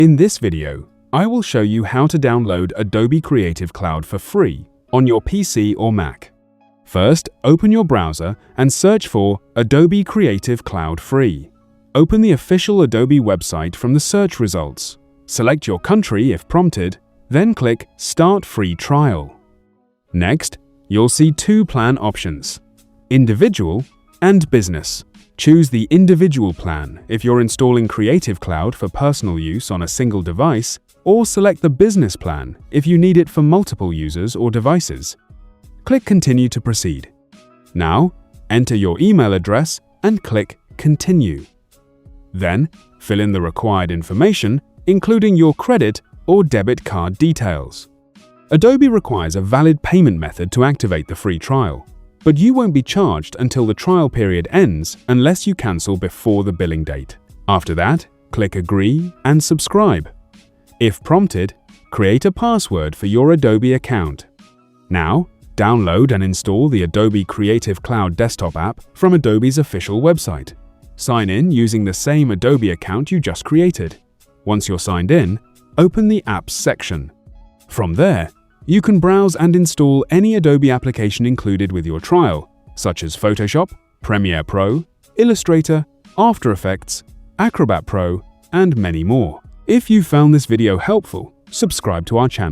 In this video, I will show you how to download Adobe Creative Cloud for free on your PC or Mac. First, open your browser and search for Adobe Creative Cloud Free. Open the official Adobe website from the search results. Select your country if prompted, then click Start Free Trial. Next, you'll see two plan options: Individual and Business. Choose the Individual plan if you're installing Creative Cloud for personal use on a single device, or select the Business plan if you need it for multiple users or devices. Click Continue to proceed. Now, enter your email address and click Continue. Then, fill in the required information, including your credit or debit card details. Adobe requires a valid payment method to activate the free trial, but you won't be charged until the trial period ends unless you cancel before the billing date. After that, click Agree and Subscribe. If prompted, create a password for your Adobe account. Now, download and install the Adobe Creative Cloud desktop app from Adobe's official website. Sign in using the same Adobe account you just created. Once you're signed in, open the Apps section. From there, you can browse and install any Adobe application included with your trial, such as Photoshop, Premiere Pro, Illustrator, After Effects, Acrobat Pro, and many more. If you found this video helpful, subscribe to our channel.